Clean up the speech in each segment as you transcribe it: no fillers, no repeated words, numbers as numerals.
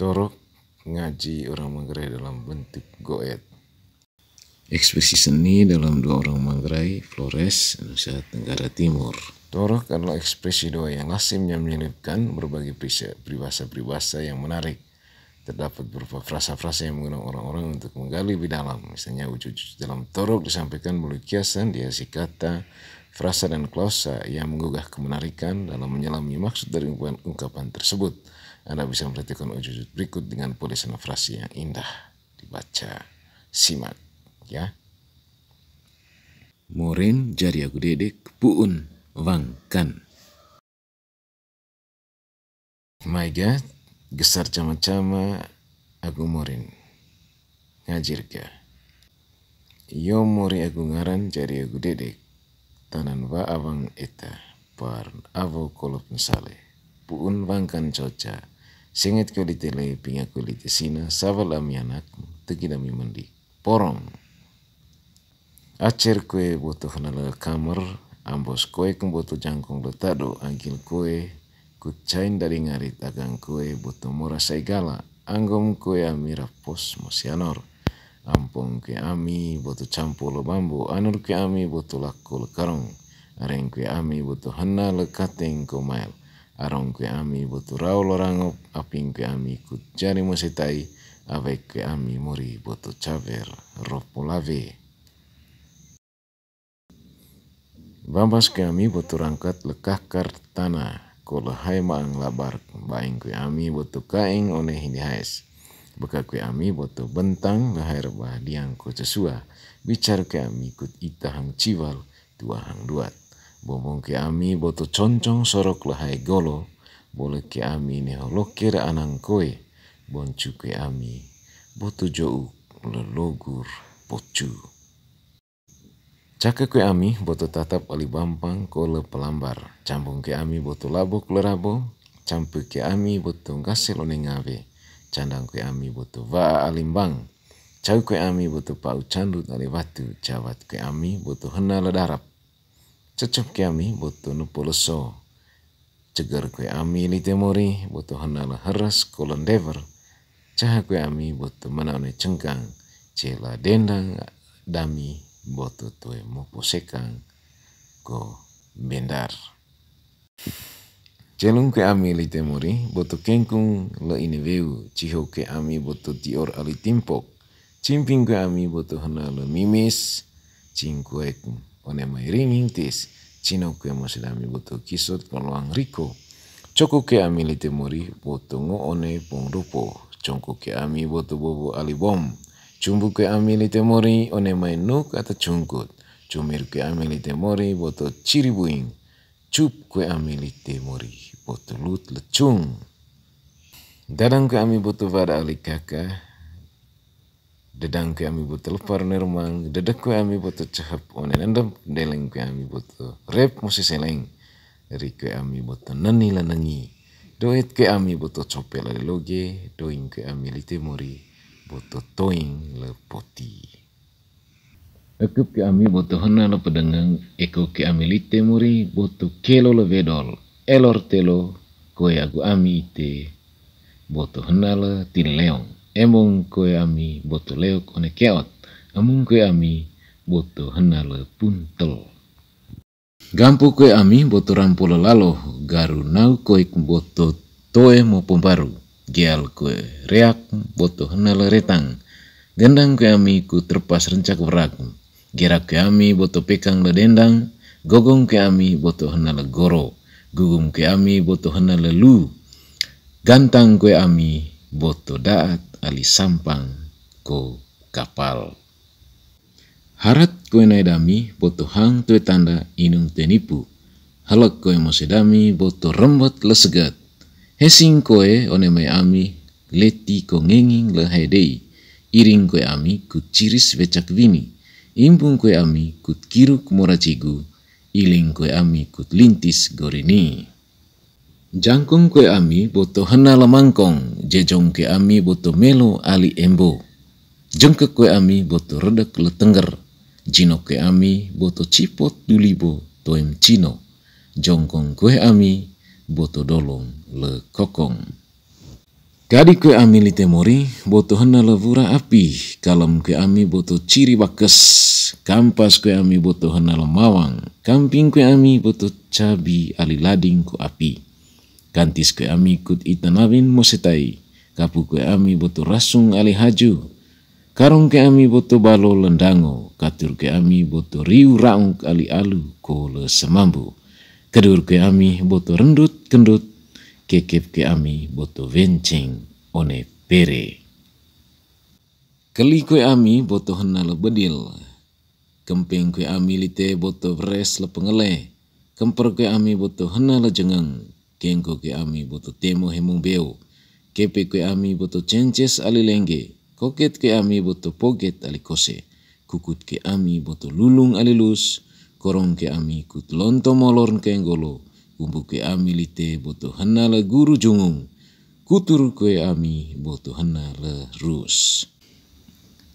Torok ngaji orang Manggarai dalam bentuk goet. Ekspresi seni dalam dua orang Manggarai, Flores, Nusa Tenggara Timur. Torok adalah ekspresi doa yang lazim yang menyelipkan berbagai peribahasa-peribahasa yang menarik. Terdapat beberapa frasa-frasa yang menggunakan orang-orang untuk menggali lebih dalam. Misalnya wujud-wujud dalam torok disampaikan melalui kiasan, dihiasi kata, frasa dan klausa yang menggugah kemenarikan dalam menyelami maksud dari ungkapan tersebut. Anda bisa memperhatikan wujud-wujud berikut dengan tulisan frasa yang indah dibaca. Simak ya. Moren jari aku dedek puun wangkan. Maiga gesar cama-cama aku morin ngajir ka. Yo mori aku ngaran jari aku dedek tanan wa awang eta par avo kolop misale puun wangkan coca singet kulit tele pinga kulit sina saval ami anak tegidami mandi porong acer kue butuh nala kamar ambos kue kembutuh jangkung letado angkil kue kucain dari ngarit agang kue butuh murah segala anggom kue ami rapos mosianor ampung kue ami butuh campulo bambu anur kue ami butuh laku lekarong areng kue ami butuh hena lekateng komail arong kue ami butuh rau lorangop aping kue ami kut jari mositai avek kue ami muri butuh caver ropulave bambas kue ami butuh rangkat lekakar tanah kola hai maang labar baing kue ami butuh kaing one hindi haes beka kue ami butuh bentang lahir bah diang ko cesua bicar kue ami kut itahang ciwal tuahang duat bombong ke ami butuh concong sorok lahai golo boleh ke ami neholokir anang koe boncu ke ami butuh jouk lelogur pocu caka kue ami butuh tatap ali bampang kole pelambar campung ke ami butuh labuk lerabo campu ke ami butuh gasil one ngave candang kue ami butuh waa alimbang cau kue ami butuh pau candut ali batu cawat kue ami butuh hena ledarap cecep ke ami butuh nupo leso cegar kue ami litemori butuh hena leheres kolon dever caha kue ami butuh manaone cengkang cela dendang dami boto toe mopo sekang ko bendar celung ke ami li temori boto kengkung le ineweu ciho ke ami boto tior ali timpok cimping ke ami boto hena le mimis cingkuek one mai ringing tis cino ke mosidami boto kisot koloang riko coko ke ami li temori boto ngo one pong rupo congko ke ami boto bobo ali bom cumbu ke ami li temori one mai nuk atau cungkut cumir ke ami li temori boto ciri buing cup ke ami li temori boto lut lecung dadang ke ami boto vada ali kaka dedang ke ami boto lepar nermang dedek ke ami boto cehap one nendam deleng ke ami boto rep musi seleng dari ke ami boto neni lanangi doit ke ami boto copel ali loge doing ke ami li temori boto toing le poti. Ekup ke ami boto hena le pedengang eko ke ami li temori boto kelo le vedol elor telo koe agu ami ite boto hena le tin leong emong koe ami boto leok one keot amung koe ami boto hena le puntel gampu koe ami boto rampo le lalo garu nau koe boto toe mo pembaru geal koe reak boto hena le retang gendang koe ami ku terpas rencak berak gerak koe ami boto pekang le dendang gogong koe ami boto hena le goro gugum koe ami boto hena le lu gantang koe ami boto daat ali sampang ko kapal harat koe naidami boto hang tue tanda inung tenipu halak koe mosedami boto rembot le segat hesing koe one mai ami leti ko ngenging le haidei iring koe ami kut ciris vecak vini imbung koe ami kut kiruk moracigu iling koe ami kut lintis gorini jangkung koe ami boto hena lemangkong jejong ke ami boto melo ali embo jengkek koe ami boto redek le tengger jino ke ami boto cipot dulibo toem cino jongkong koe ami boto dolong le kokong Kadi kue ami lite mori, boto hena levura api, kalam kue ami boto ciri bakes, kampas kue ami boto hena lemawang, kamping kue ami boto cabi ali lading ku api, kantis kue ami kut itanawin mosetai, kapu kue ami boto rasung ali haju, karong kue ami boto balo lendango, katur kue ami boto riu raung ali alu ko le semambu, kedur kue ami boto rendut kendut, kekep ke ami boto venceng one pere. Keli kue ami boto hena le bedil, kempeng kue ami lite boto vres le pengele, kemper kue ami boto hena le jengeng, kengko kue ami boto temo hemung beo, kepe kue ami boto cences ali lengge, koket kue ami boto poget ali kose, kukut ke ami boto lulung ali lus, korong ke ami kut lonto molor kenggolo, kumbu ke ami lite boto hena le guru jungung, kutur kue ami boto hena le rus.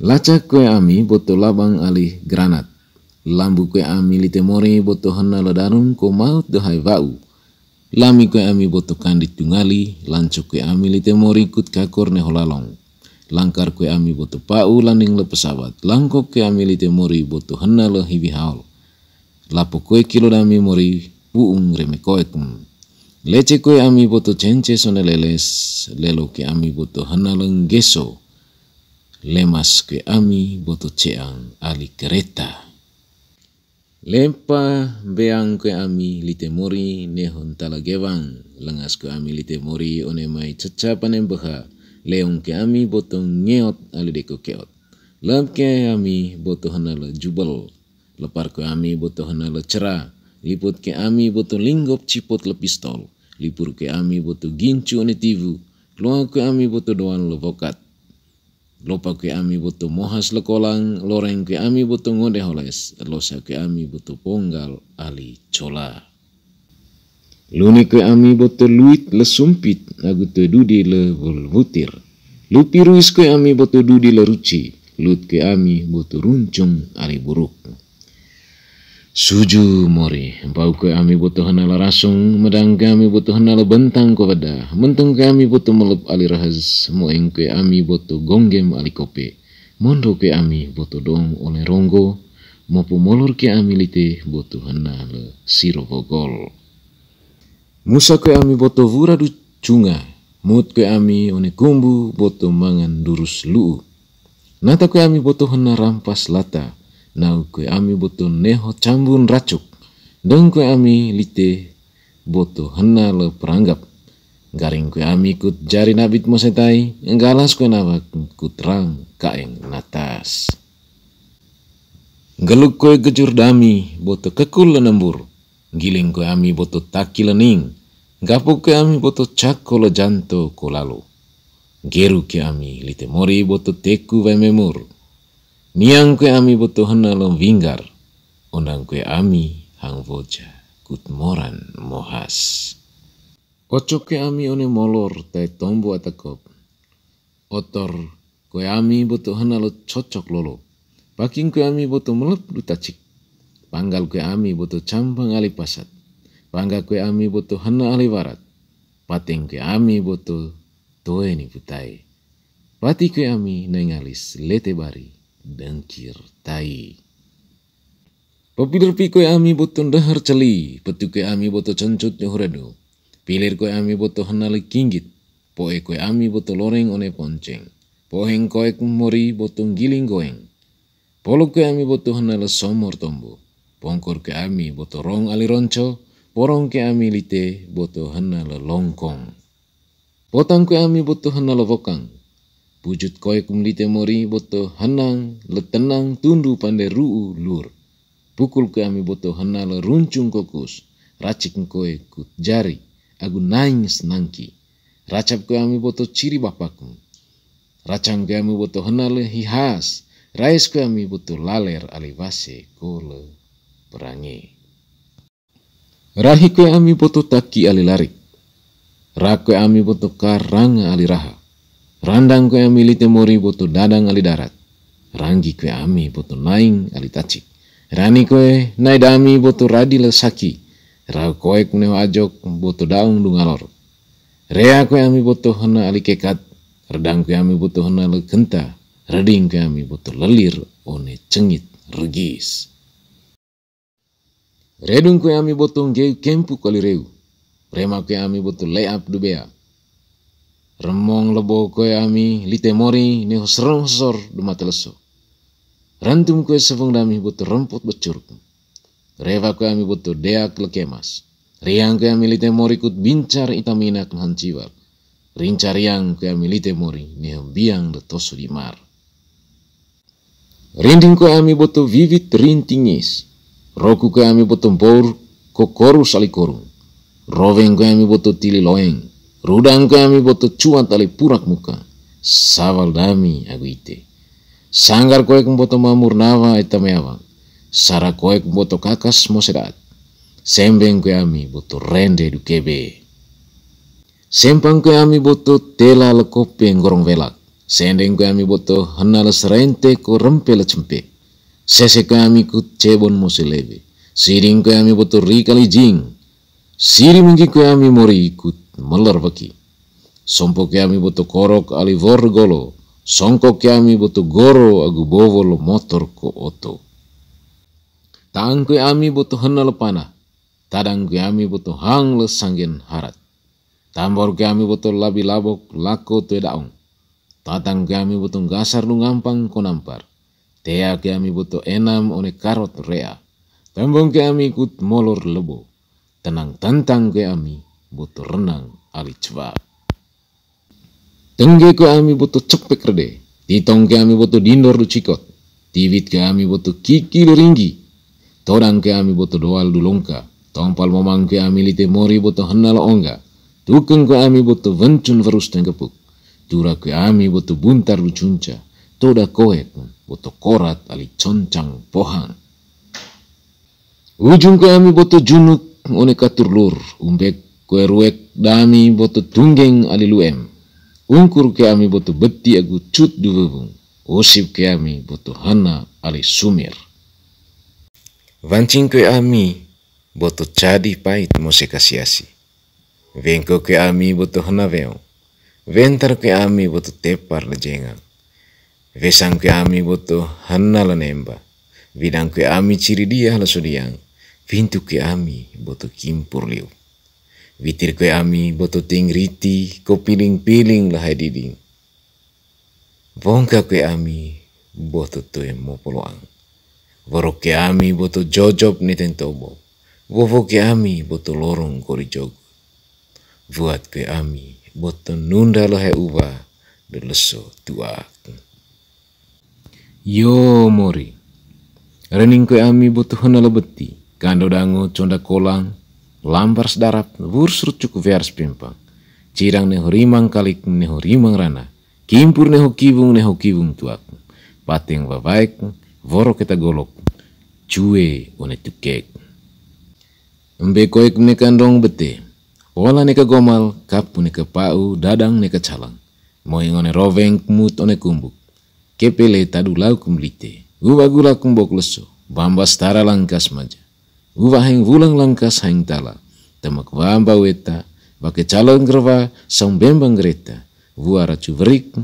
Lacak kue ami boto labang ali granat, lambu kue ami lite mori boto hena le darun ko maut dohai vau, lami kue ami boto kandit tungali, lancuk kue ami lite mori kut kakor ne holalong, langkar kue ami boto pau landing le pesawat, langkok kue ami lite mori boto hena le hibi haul, lapo kue kilo dami mori puung reme koekum. Lece kue ami boto cence sone leles, lelo ke ami boto hena lenggeso, lemas kue ami boto ceang ali kereta. Lempa beang kue ami lite mori nehon tala gewang, lengas kue ami lite mori one mai ceca panen beha, leong ke ami boto ngeot ali deko keot, lep ke ami boto hena le jubel, lepar kue ami boto hena le cerah, liput ke ami boto linggop cipot le pistol, lipur ke ami boto gincu one tivu, luang ke ami boto doan le vokat, lopa ke ami boto mohas le kolang, loreng ke ami boto ngode holes, losa ke ami boto ponggal ali cola. Luni ke ami boto luit le sumpit, agu te dudi le vutir, lupi ruis ke ami boto dudi le ruci, lut ke ami boto runcung ali buruk. Suju mori, bau ke ami boto hena la rasung, medang ke ami boto hena la bentang ko beda, menteng ke ami boto melep ali rahas, moeng ke ami boto gonggem ali kope, mondo ke ami boto dong oleh ronggo, mopo molor ke ami lite boto hena le siro vogol. Musa ke ami boto vura du cunga, mut ke ami one kumbu boto mangan durus luu, nata ke ami boto hena rampas lata, nau kue ami boto neho cambun racuk, deng kue ami lite boto hena le peranggap, garing kue ami kut jari nabit mosetai, enggalas kue nawak kut rang kaeng natas. Geluk kue gejur dami boto kekul lenembur, giling kue ami boto taki lening, gapu kue ami boto cako le janto ko lalu, geru ke ami lite mori boto teku vai memur, niang kue ami boto hena lom vinggar, ondang kue ami hang voja kut moran mohas. Ocok kue ami one molor tai tombo atakop, otor kue ami boto hena lo cocok lolo, paking kue ami boto melep du tacik, panggal kue ami boto campang ali pasat, pangga kue ami boto hena ali warat, pateng kue ami boto toe ni putai, pati kue ami nengalis lete bari, dengkir tai. Papilir pi kue ami boto dahar celi, petu kue ami boto cencut nyohredo, pilir kue ami boto hena le kinggit, poe kue ami boto loreng one ponceng, poheng koek mori boto giling goeng, polo kue ami boto hena le somor tombo, pongkor kue ami boto rong ali ronco, porong ke ami lite boto hena le longkong, potang kue ami boto hena le vokang, pujut koek lite mori boto hanang le tenang tundu pande ruu lur, pukul ke ami boto hena le runcung kokus, racik koe kut jari, agu naing senangki, racap ke ami boto ciri bapakum, racang ke ami boto hena le hihas, rais ke ami boto laler ali vase ko le perange. Rahi ke ami boto taki ali larik, rak ke ami boto karanga ali raha, randang kue ami lite mori boto dadang ali darat, ranggi kue ami boto naing ali tacik, rani kue nai dami boto radi le saki, rau koek neho ajok boto daung dungalor, rea kue ami boto hena ali kekat, Redang ke ami boto hana le genta, reding ke ami boto lelir one cengit regis. Redung ke ami boto ngeu kempu kali reu, rema ke ami boto leap dubea. Remong lebo ke ami lite mori neho serong sor dumata leso. Rantum ke sefung dami boto remput becur. Reva ke ami boto deak lekemas. Riang ke ami lite mori kut bincar itaminak hanciwal. Rincar riang ke ami lite mori neho biang de tosu di mar. Rinding ke ami boto vivit rintingis. Roku ke ami boto bor kokoru salikorung. Roveng ke ami boto tili loeng. Rudang ke ami boto cuan tali purak muka. Sawal dami agu ite. Sanggar koek boto mamur nawa itameawang. Sara koek boto kakas mosedat. Sembeng ke ami boto rende du kebe. Sempang ke ami boto tela lekope ngorong velak. Sendeng ke ami boto henala serente ko rempele cempe. Sese ke ami ku cebon moselebe. Siring ke ami boto rikali jing. Siri mungkin ke ami mori ikut meler baki. Sompo ke ami boto korok ali vor golo. Songkok ke ami boto goro agu bovo lo motor ko oto. Taang ke ami boto henala panah. Tadang ke ami boto hang le sanggen harat. Tambor ke ami boto labi labok lako tue daong. Tatang ke ami boto gasar nu ngampang ko nampar. Tea ke ami boto enam one karot rea. Tembong ke ami ikut molor lebo. Tenang tantang ke ami boto renang ali cebak. Tengge ke ami boto cepek rede. Titong ke ami boto dindor du cikot. Tiwit ke ami boto kiki ringgi. Todang ke ami boto doal du longka. Tompal momang ke ami lite mori boto henala ongga. Tukeng ke ami boto vencun verus tenggepuk. Tura ke ami boto buntar du cunca. Toda koek boto korat ali concang pohang. Ujung ke ami boto junuk one katur lur. Umbek kue ruek dami boto tunggeng ali luem. Ungkur ke ami boto beti agu cut du bebung. Osip ke ami boto hana ali sumir. Vancing ke ami boto cadi pait mose kasiasi. Vengko ke ami boto hana veo. Ventar ke ami boto tepar lejengang. Vesang ke ami boto hana lenemba. Vidang ke ami ciri dia lasodiang. Vintu ke ami boto kimpur liu. Witir ke ami boto ting riti ko piling-piling lahai diding. Vongka ke ami boto toe mo poloang. Vorok ke ami boto jojob ni tentobo. Vovo ke ami boto lorong kori jogo. Buat ke ami boto nunda lahai uba de leso tuak. Yo mori. Rening ke ami boto hana lebeti. Kando dango conda kolang. Lampar sedarap wursrut cukup vers pimpang. Cirang neho rimang kalik neho rimang rana. Kimpur neho kibung tuak. Pateng babaik voro kita golok. Cue one tukek. Embe koek neka ndong bete. Ola neka gomal kapu neka pau dadang neka calang. Moing one roveng mut one kumbuk. Kepele tadu lau kumlite. Uwa gula kumbok leso. Bamba stara langkas maja. Uwa heng vulang langkas heng tala. Temak wamba weta. Bake calon gerva sang bembang gereta. Uwa racu verik.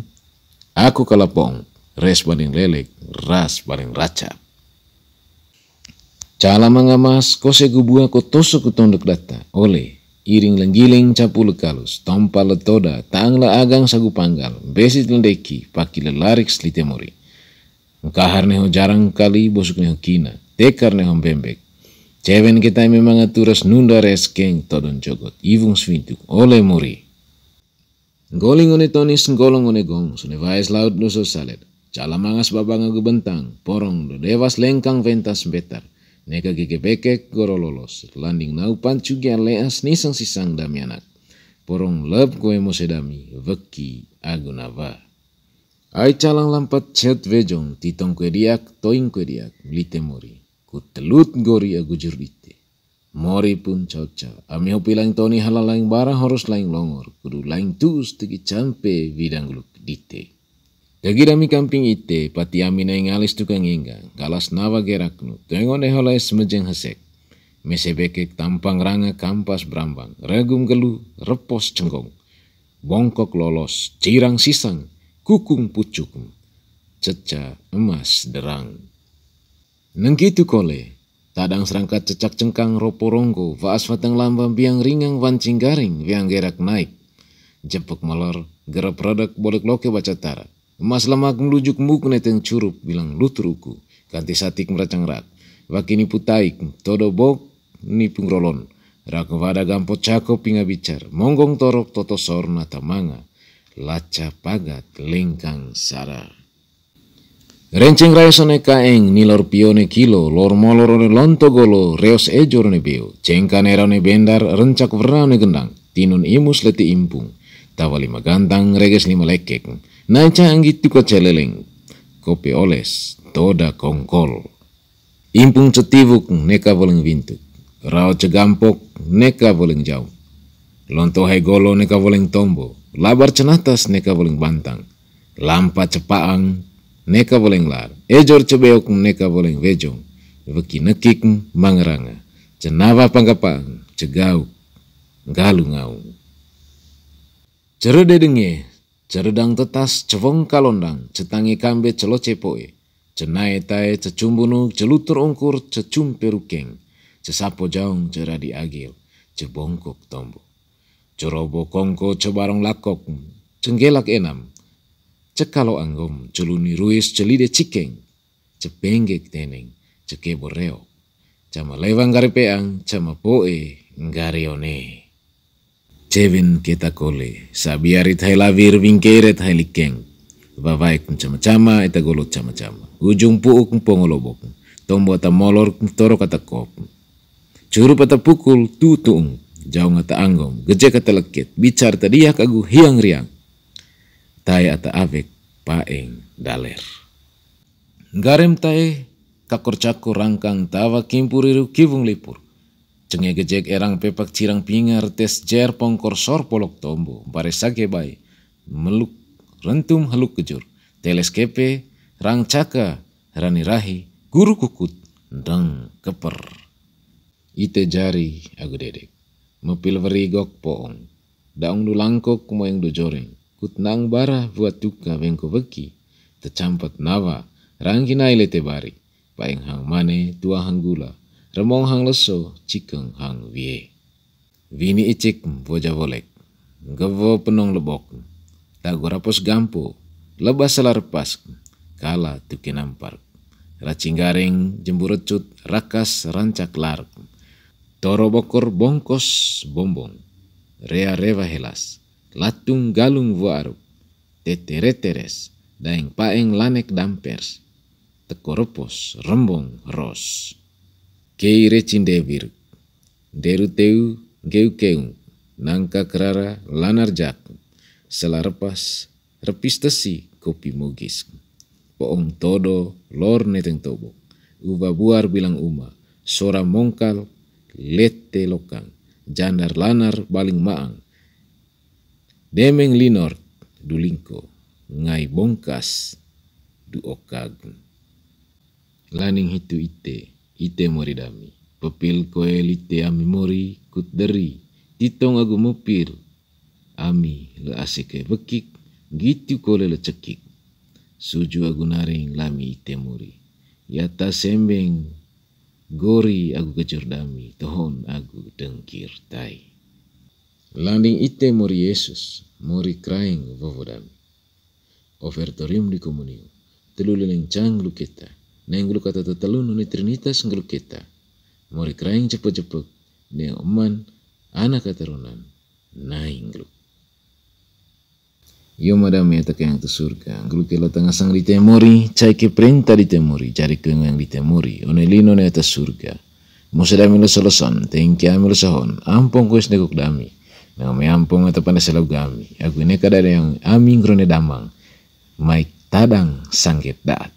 Aku kalapong. Res paling lelek. Ras paling raca. Cala mangamas kose gubua ko toso kutondok data. Ole. Iring lenggiling capu lekalus. Tompa letoda. Taang la agang sagu panggal. Besit lendeki. Paki lelarik slite mori. Kahar neho jarang kali bosuk neho kina. Tekar neho bembek. Cewen kita memang aturas nunda reskeng todon jogot. Ivung svintuk. Ole mori. Goling one tonis golong one gong. Sune vais laut nuso salet. Cala mangas babanga gebentang. Porong do dewas lengkang ventas betar. Neka gege bekek gorololos. Landing nau pancu gia leas nisang sisang dami anak. Porong lep koe mosedami. Veki agunava. Ai calang lampat cet vejong. Titong kue diak. Toing kue diak. Lite mori. Ku telut gori agu jurdite. Mori pun cocok. Ami hopi lang toni halal lang barang horus lang longor. Kudu lang tus tegi campe vidang gluk dite. Kagidami kamping ite. Pati ami na ngalis tukang ingga. Galas nawa geraknu. Tengon eholai semejeng hasek. Mese bekek tampang ranga kampas brambang. Regum gelu repos cengkong. bongkok lolos, cirang sisang, kukung pucuk, ceca emas derang. Nengkitu kole, tadang serangkat cecak cengkang roporongko, vaas fatang lambang biang ringang wancing garing, biang gerak naik. Jepek malor, gerap produk bolek loke baca tara. Emas lemak melujuk muk neteng curup, bilang luturuku, kanti satik meracang rak. Wakini putaik, todo bok, nipung rolon. Rak vada gampot cako pinga bicar, monggong torok toto sorna tamanga. Laca pagat lengkang sara. Renceng raya sone kaeng nilor pione kilo, lor molor one lonto golo, reos ejor ne beo, cengka nerone bendar, rencak verane gendang, tinun imus leti impung, tawa 5 gantang, reges 5 lekek, naca anggit tuka celeleng, kopi oles, toda kongkol. Impung cetivuk neka boleng vintuk, rao cegampok neka boleng jauh, lonto hai golo neka boleng tombo, labar cenatas neka boleng bantang, lampa cepaang, neka boleng lar, ejor cebeok neka boleng vejong, veki nekik mangeranga, cenava panggapang, cegau, galu ngau. Cerede denge, ceredang tetas cevong kalondang, cetangi kambe celo cepoe, cenai tae cecumbunu celutur ongkur cecumpe rukeng, cesapo jaung ceradi agil, cebongkok tombo. Cerobo kongko cebarong lakok, cenggelak enam, cekalo anggom, celuni ruis celide cikeng, cepenggek teneng, cekebo reo, cama lewang garepeang, cama poe ngarione. Cevin kita kole, sabiarit hai lavir vingkeret hai likeng, vavaik cama-cama eta golot cama-cama, ujung puuk pongolobok, tombo ata molor toro kata kop, curup ata pukul tutung, jauh ata anggom, gejek ata leket, bicar tadiak agu hiang riang, tai ata avek paeng daler. Garem tai kakor cakor rangkang tawa kimpuriru kivung lipur. Cenge gejek erang pepak cirang pingar tes jer pongkor sor polok tombo. Bare sage bai meluk rentum haluk kejur. Teles kepe rang caka rani rahi guru kukut dang keper. Ite jari agu dedek. Mepil verigok poong. Daung du langkok kumoyang du joreng. Kutnang bara buat tuka bengko beki, tecampat nawa, rangkinai lete bari, paeng hang mane tua hang gula, remong hang leso, cikeng hang wie. Vini icik boja volek, gevo penong lebok, tago rapos gampo, lebas selarpas, kala tuki nampar, racing garing jemburecut, rakas rancak lark, toro bokor bongkos bombong, rea reva helas. Latung galung vuaruk, tetereteres, daeng paeng lanek dampers, tekorepos rembong ros. Kei recindebir, deru teu geu keung, nangka kerara lanar jak, selarepas repis tesi kopi mogis. Poong todo lor neteng tobok, uba buar bilang uma, sora mongkal lete lokang, jandar lanar baling maang, demeng linor du lingko, ngai bongkas du okag. Laning hitu ite mori dami, pepil koe lite ami mori kut deri, titong agu mupil, ami le asike bekik, gitu kole le cekik, suju agu naring lami ite mori, yata sembeng, gori agu kejur dami, tohon agu dengkir tai. Landing ite mori Yesus, mori kraing vovodami. Ofertorium di komunium, telulileng cang luketa, neng lukata tatalun uni trinitas ngeluketa, mori kraing cepet-cepet, neng oman, anak keturunan, naing gluk. Yo madame eta kayang tu surga, ngelukela tengah sang di temori, cai ke perintah di temori, cari kengang di temori, onelino ne eta surga. Musa dami lo soloson, tengki ami lo sahon, ampong kuis neguk dami. Nang may ampong at pa na sa gami, agu ne kada yang aming grone damang, may tadang sanggit daat.